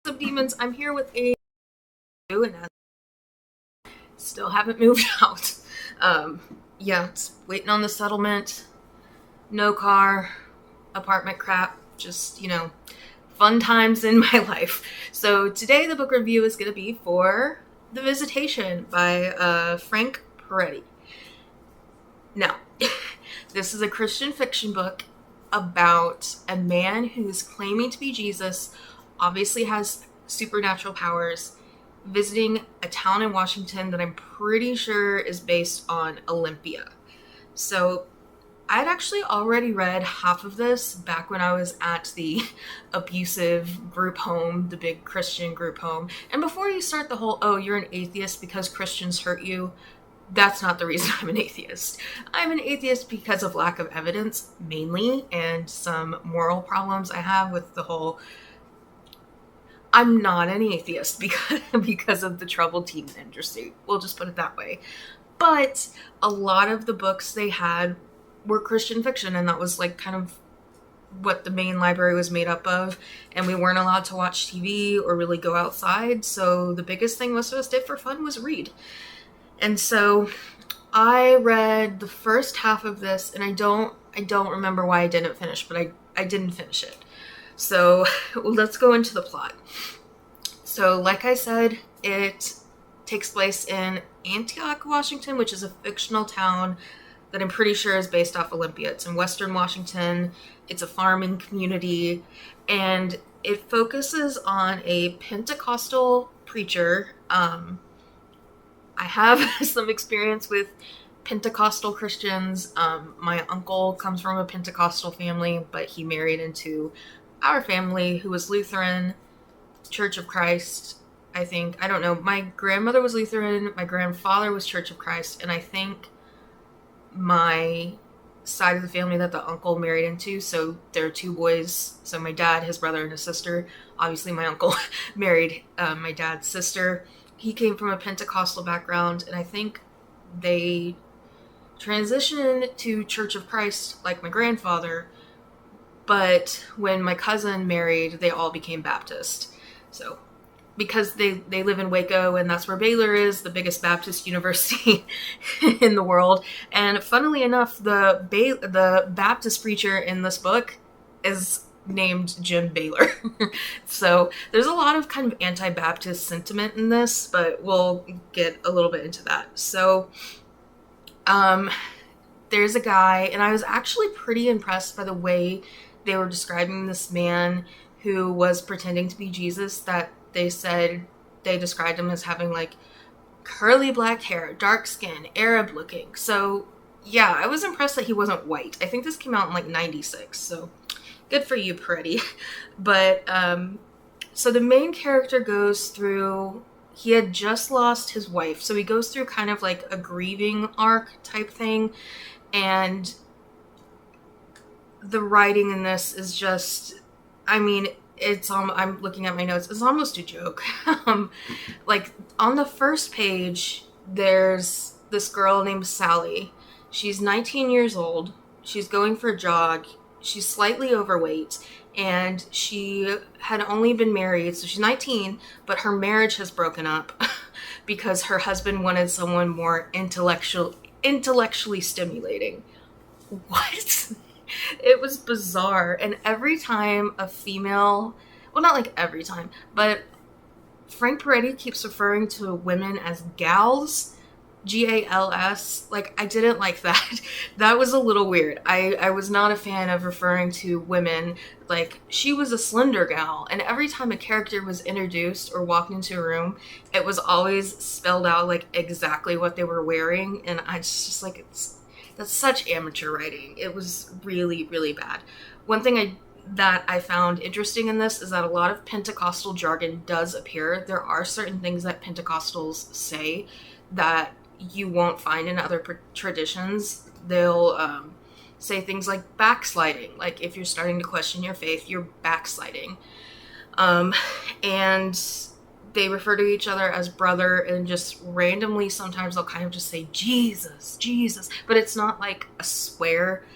What's up, demons? I'm here with a and still haven't moved out. Yeah, it's waiting on the settlement. No car, apartment crap. Just, fun times in my life. So today the book review is going to be for The Visitation by Frank Peretti. Now, this is a Christian fiction book about a man who's claiming to be Jesus, obviously has supernatural powers, visiting a town in Washington that I'm pretty sure is based on Olympia. So I'd actually already read half of this back when I was at the abusive group home, the big Christian group home. And before you start the whole, oh, you're an atheist because Christians hurt you, that's not the reason I'm an atheist. I'm an atheist because of lack of evidence, mainly, and some moral problems I have with the whole... I'm not an atheist because of the troubled teen industry. We'll just put it that way. But a lot of the books they had were Christian fiction, and that was like kind of what the main library was made up of, and we weren't allowed to watch TV or really go outside, so the biggest thing most of us did for fun was read. And so I read the first half of this, and I don't remember why I didn't finish, but I didn't finish it. So let's go into the plot. So like I said, it takes place in Antioch, Washington, which is a fictional town that I'm pretty sure is based off Olympia. It's in Western Washington. It's a farming community, and it focuses on a Pentecostal preacher. I have some experience with Pentecostal Christians. My uncle comes from a Pentecostal family, but he married into our family who was Lutheran, Church of Christ, I think. I don't know. My grandmother was Lutheran, my grandfather was Church of Christ, and I think my side of the family that the uncle married into, so there are two boys, so my dad, his brother, and his sister. Obviously my uncle married my dad's sister. He came from a Pentecostal background, and I think they transitioned to Church of Christ like my grandfather, but when my cousin married, they all became Baptist. So, because they live in Waco, and that's where Baylor is, the biggest Baptist university in the world. And funnily enough, the Baptist preacher in this book is named Jim Baylor. So there's a lot of kind of anti-Baptist sentiment in this, but we'll get a little bit into that. So there's a guy, and I was actually pretty impressed by the way they were describing this man who was pretending to be Jesus, that they said they described him as having like curly black hair, dark skin, Arab looking. So yeah, I was impressed that he wasn't white. I think this came out in like 96, so good for you, Peretti. But so the main character goes through, he had just lost his wife, so he goes through kind of like a grieving arc type thing, and the writing in this is just, I mean, I'm looking at my notes, it's almost a joke. Like, on the first page, there's this girl named Sally. She's 19 years old. She's going for a jog. She's slightly overweight, and she had only been married, so she's 19, but her marriage has broken up because her husband wanted someone more intellectually stimulating. What? It was bizarre. And every time a female, well, not like every time, but Frank Peretti keeps referring to women as gals, Gals. Like, I didn't like that. That was a little weird. I was not a fan of referring to women like she was a slender gal. And every time a character was introduced or walked into a room, it was always spelled out like exactly what they were wearing. And I just like, that's such amateur writing. It was really, really bad. One thing that I found interesting in this is that a lot of Pentecostal jargon does appear. There are certain things that Pentecostals say that you won't find in other traditions. They'll say things like backsliding. Like, if you're starting to question your faith, you're backsliding. And they refer to each other as brother, and just randomly sometimes they'll kind of just say Jesus, Jesus, but it's not like a swear.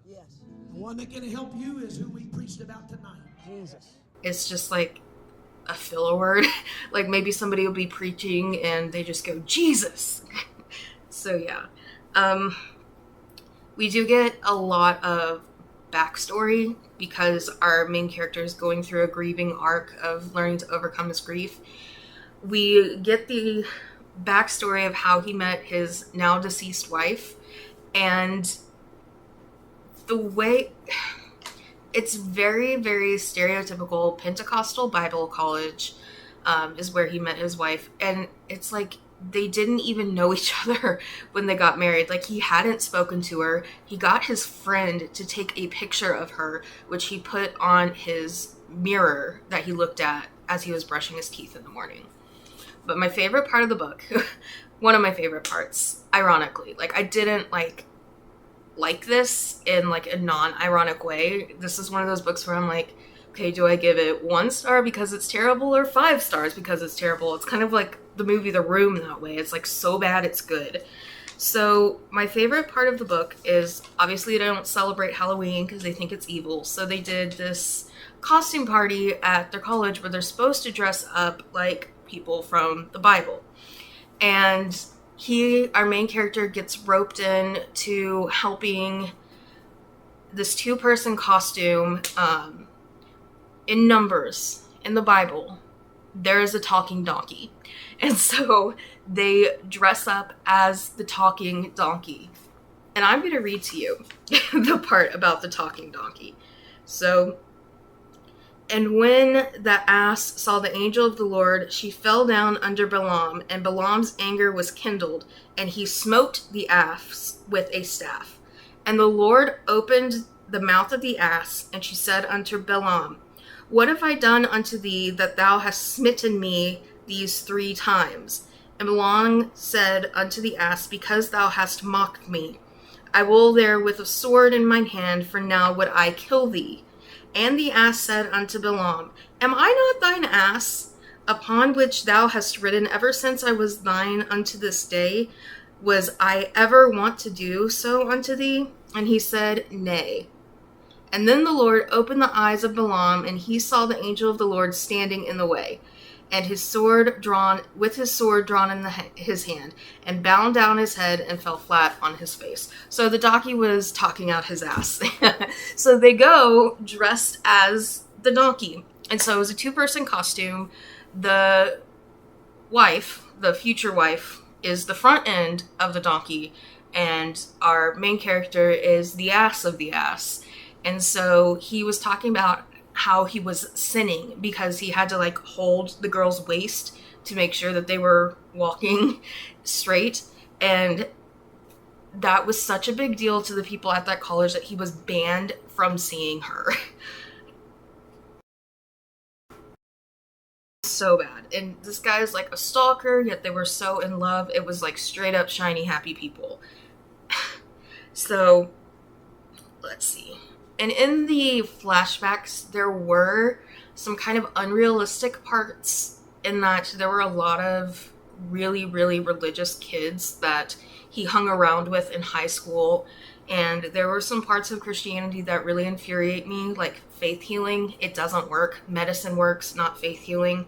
Yes. The one that can help you is who we preached about tonight. Jesus. It's just like a filler word. Like maybe somebody will be preaching and they just go, Jesus. So yeah. We do get a lot of backstory because our main character is going through a grieving arc of learning to overcome his grief. We get the backstory of how he met his now deceased wife, and the way it's very, very stereotypical Pentecostal Bible college is where he met his wife, and it's like they didn't even know each other when they got married. Like, he hadn't spoken to her. He got his friend to take a picture of her, which he put on his mirror that he looked at as he was brushing his teeth in the morning. But my favorite part of the book, one of my favorite parts, ironically, like, I didn't like this in like a non-ironic way. This is one of those books where I'm like, okay, do I give it 1 star because it's terrible or 5 stars because it's terrible? It's kind of like the movie The Room that way. It's like so bad it's good. So my favorite part of the book is, obviously they don't celebrate Halloween because they think it's evil. So they did this costume party at their college where they're supposed to dress up like people from the Bible. And our main character, gets roped in to helping this 2-person costume. In Numbers, in the Bible, there is a talking donkey. And so they dress up as the talking donkey. And I'm going to read to you the part about the talking donkey. So, and when the ass saw the angel of the Lord, she fell down under Balaam, and Balaam's anger was kindled, and he smote the ass with a staff. And the Lord opened the mouth of the ass, and she said unto Balaam, What have I done unto thee that thou hast smitten me these 3 times? And Balaam said unto the ass, Because thou hast mocked me, I will there with a sword in mine hand, for now would I kill thee. And the ass said unto Balaam, Am I not thine ass, upon which thou hast ridden ever since I was thine unto this day? Was I ever wont to do so unto thee? And he said, Nay. And then the Lord opened the eyes of Balaam, and he saw the angel of the Lord standing in the way, and his sword drawn in his hand, and bound down his head and fell flat on his face. So the donkey was talking out his ass. So they go dressed as the donkey. And so it was a 2-person costume. The wife, the future wife, is the front end of the donkey, and our main character is the ass of the ass. And so he was talking about how he was sinning because he had to like hold the girl's waist to make sure that they were walking straight. And that was such a big deal to the people at that college that he was banned from seeing her. So bad. And this guy is like a stalker, yet they were so in love. It was like straight up shiny, happy people. So let's see. And in the flashbacks, there were some kind of unrealistic parts in that there were a lot of really, really religious kids that he hung around with in high school. And there were some parts of Christianity that really infuriate me, like faith healing. It doesn't work. Medicine works, not faith healing.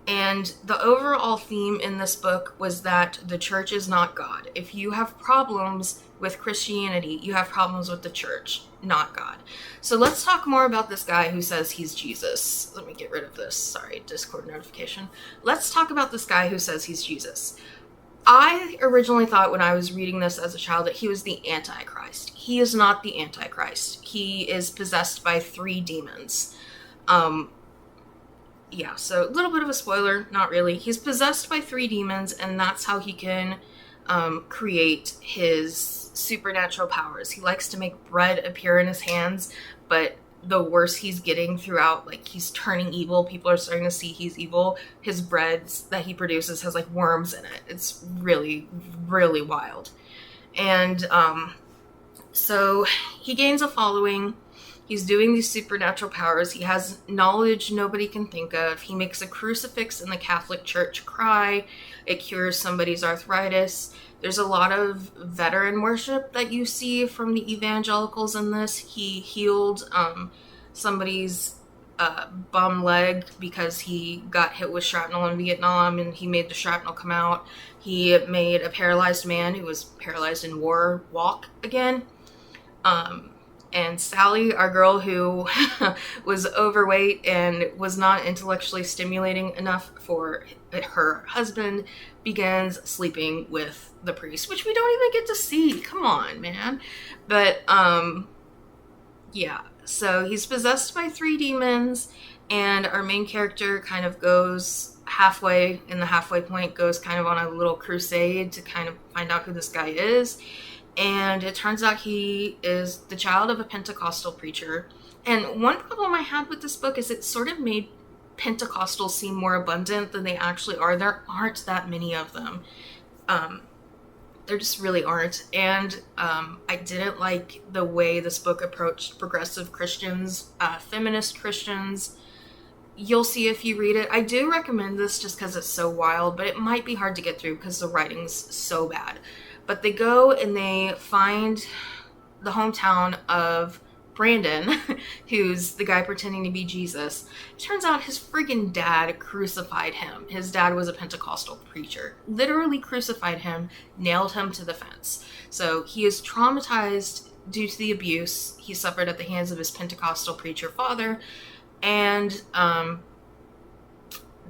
And the overall theme in this book was that the church is not God. If you have problems with Christianity, you have problems with the church, not God. So let's talk more about this guy who says he's Jesus. Let me get rid of this. Sorry, Discord notification. Let's talk about this guy who says he's Jesus. I originally thought when I was reading this as a child that he was the Antichrist. He is not the Antichrist. He is possessed by 3 demons. Yeah, so a little bit of a spoiler, not really. He's possessed by 3 demons, and that's how he can create his supernatural powers. He likes to make bread appear in his hands, but the worse he's getting throughout, like, he's turning evil. People are starting to see he's evil. His breads that he produces has, like, worms in it. It's really, really wild. And so he gains a following. He's doing these supernatural powers. He has knowledge nobody can think of. He makes a crucifix in the Catholic Church cry. It cures somebody's arthritis. There's a lot of veteran worship that you see from the evangelicals in this. He healed somebody's bum leg because he got hit with shrapnel in Vietnam and he made the shrapnel come out. He made a paralyzed man who was paralyzed in war walk again. And Sally, our girl who was overweight and was not intellectually stimulating enough for her husband, begins sleeping with the priest, which we don't even get to see. Come on, man. But, yeah. So he's possessed by 3 demons, and our main character kind of goes halfway, in the halfway point, goes kind of on a little crusade to kind of find out who this guy is. And it turns out he is the child of a Pentecostal preacher. And one problem I had with this book is it sort of made Pentecostals seem more abundant than they actually are. There aren't that many of them. There just really aren't. And I didn't like the way this book approached progressive Christians, feminist Christians. You'll see if you read it. I do recommend this just because it's so wild, but it might be hard to get through because the writing's so bad. But they go and they find the hometown of Brandon, who's the guy pretending to be Jesus. It turns out his freaking dad crucified him. His dad was a Pentecostal preacher. Literally crucified him, nailed him to the fence. So he is traumatized due to the abuse he suffered at the hands of his Pentecostal preacher father. And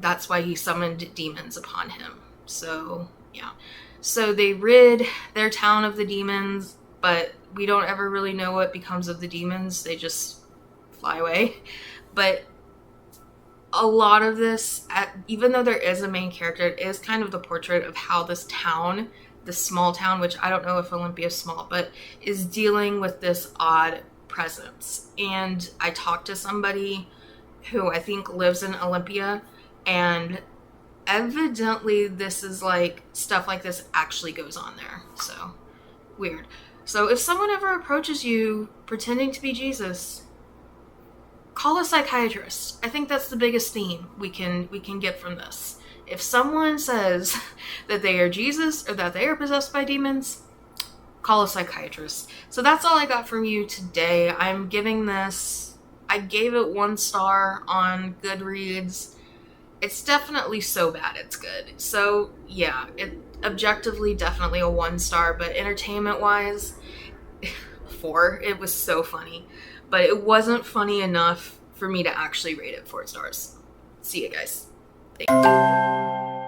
that's why he summoned demons upon him. So, yeah. So they rid their town of the demons, but we don't ever really know what becomes of the demons. They just fly away. But a lot of this, even though there is a main character, it is kind of the portrait of how this town, this small town, which I don't know if Olympia is small, but is dealing with this odd presence. And I talked to somebody who I think lives in Olympia, and evidently this is like, stuff like this actually goes on there. So, weird. So if someone ever approaches you pretending to be Jesus, call a psychiatrist. I think that's the biggest theme we can get from this. If someone says that they are Jesus or that they are possessed by demons, call a psychiatrist. So that's all I got from you today. I'm giving this, I gave it 1 star on Goodreads. It's definitely so bad it's good. So yeah, it objectively definitely a 1 star, but entertainment wise, 4. It was so funny, but it wasn't funny enough for me to actually rate it 4 stars. See you guys. Thank you.